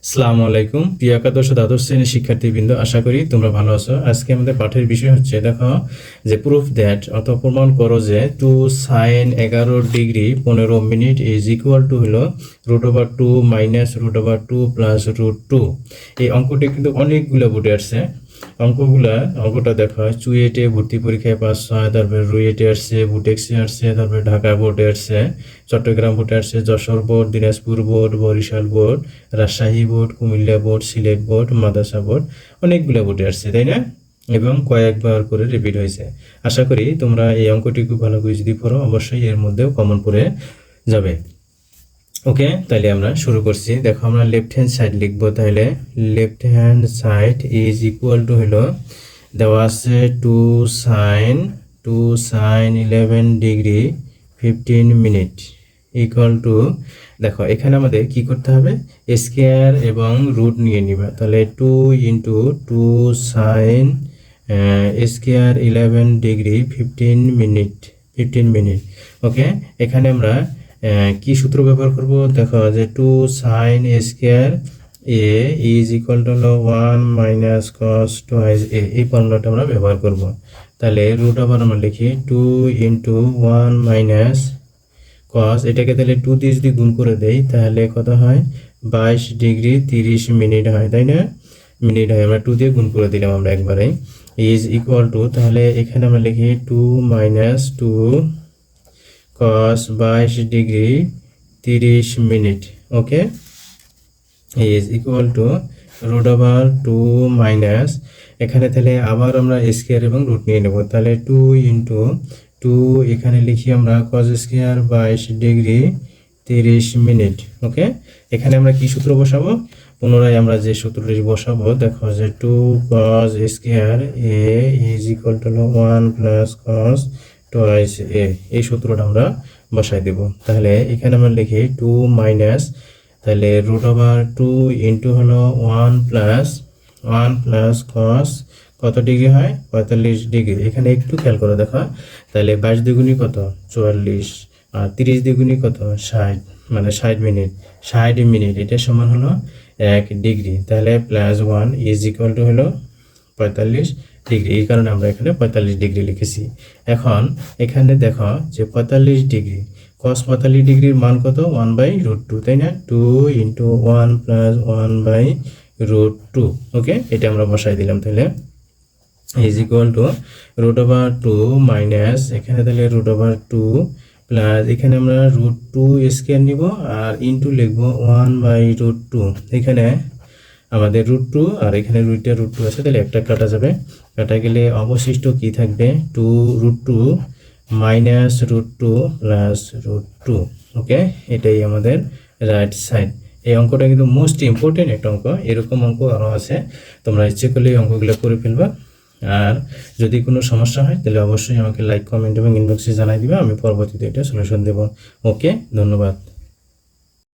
আসসালামু আলাইকুম প্রিয় একাদশ ও দ্বাদশ শ্রেণীর শিক্ষার্থীবৃন্দ, আশা করি তোমরা ভালো আছো। আজকে আমাদের পাঠের বিষয় হচ্ছে, দেখো যে প্রুফ দ্যাট অথবা প্রমাণ করো যে 2 sin 11 degree 15 minute is equal two হলো √2 মাইনাস √2 প্লাস √2। এই অঙ্কটি কিন্তু অনেকগুলো বোর্ডে আসছে। অঙ্কটা দেখা চুয়েটে ভর্তি পরীক্ষায় পাস হয়, তারপরে রুয়েটে আসছে, বুটেক্সে আসছে, তারপরে ঢাকা বোর্ডে আসছে, চট্টগ্রাম বোর্ডে আসছে, Jessore board, Dinajpur board, Barisal board, Rajshahi board, Comilla board, Sylhet board, মাদ্রাসা বোর্ড, অনেকগুলো বোর্ডে আসছে, তাই না? এবং কয়েকবার করে রিপিট হয়েছে। আশা করি তোমরা এই অঙ্কটি খুব ভালো করে যদি পড়ো, অবশ্যই এর মধ্যেও কমন পড়ে যাবে। ওকে, তাহলে আমরা শুরু করছি। দেখো, আমরা লেফট হ্যান্ড সাইড লিখবো। তাহলে left hand side is equal two হলো, দেওয়া আছে 2 sin 11 degree 15 minute equal to, দেখো এখানে আমাদের কি করতে হবে, স্কোয়ার এবং রুট নিয়ে নিবা। তাহলে 2 × 2 sin স্কোয়ার 11 ডিগ্রি 15 মিনিট। ওকে, এখানে আমরা কি সূত্র ব্যবহার করব? দেখো যে 2 sin square A is equal two হলো 1 মাইনাস কস টুয়াইস এ, এই ফর্মুলাটা আমরা ব্যবহার করব। তাহলে রুট আবার আমরা লিখি 2 × 1 মাইনাস কস, এটাকে তাহলে 2 দিয়ে যদি গুণ করে দেই তাহলে কত হয়, 22 ডিগ্রি 30 মিনিট হয়, তাই না? মিনিট হয়, আমরা 2 দিয়ে গুণ করে দিলাম আমরা একবারে। ইজ ইকুয়াল টু, তাহলে এখানে আমরা লিখি 2 minus 2 cos 22 degree 30 minute. Okay, is equal two √2 minus, এখানে তাহলে আবার আমরা স্কোয়ার এবং রুট নিয়ে নেব। তাহলে 2 × 2, এখানে লিখি আমরা cos স্কোয়ার 22 ডিগ্রি 30 মিনিট। ওকে, এখানে আমরা কি সূত্র বসাবো? পুনরায় আমরা যে সূত্রটি বসাবো, দেখো যে 2 cos square A is equal to 1 plus cos twice A, এই সূত্রটা আমরা বসাই দেব। তাহলে এখানে আমরা লিখি 2 মাইনাস, তাহলে √2 ইন্টু হলো 1 প্লাস cos কত ডিগ্রি হয়, 45 ডিগ্রি। এখানে একটু খেয়াল করে দেখো, তাহলে 22 দ্বিগুণী কত, 44, আর 30 দ্বিগুণী কত, 60, মানে 60 মিনিট। 60 মিনিট এটা সমান হলো 1 ডিগ্রি। তাহলে প্লাস 1 ইজ ইকুয়াল টু হলো 45 ডিগ্রি। এই কারণে আমরা এখানে 45 ডিগ্রি লিখেছি। এখন এখানে দেখো যে 45 ডিগ্রি cos 45 ডিগ্রির মান কত, 1/√2, তাই না? 2 × 1 প্লাস 1/√2। ওকে, এটা আমরা বসাই দিলাম। তাহলে ইজ ইকুয়াল টু √2 মাইনাস, এখানে তাহলে √2 প্লাস, এখানে আমরা √2 স্কোয়ার নিব আর ইন্টু লিখবো 1/√2। এখানে আমাদের √2 আর এখানে √2 আছে, তাহলে একটা কাটা যাবে, কাটা গেলে অবশিষ্ট কি থাকবে, √2 মাইনাস √2 প্লাস √2। ওকে, এটাই আমাদের রাইট সাইড। এই অঙ্কটা কিন্তু মোস্ট ইম্পর্টেন্ট একটা অঙ্ক। এরকম অঙ্ক আরও আছে, তোমরা ইচ্ছে করলে এই অঙ্কগুলো করে ফেলবা। আর যদি কোনো সমস্যা হয় তাহলে অবশ্যই আমাকে লাইক, কমেন্ট এবং ইনবক্সে জানাই দিবা, আমি পরবর্তীতে এটা সলিউশন দেবো। ওকে, ধন্যবাদ।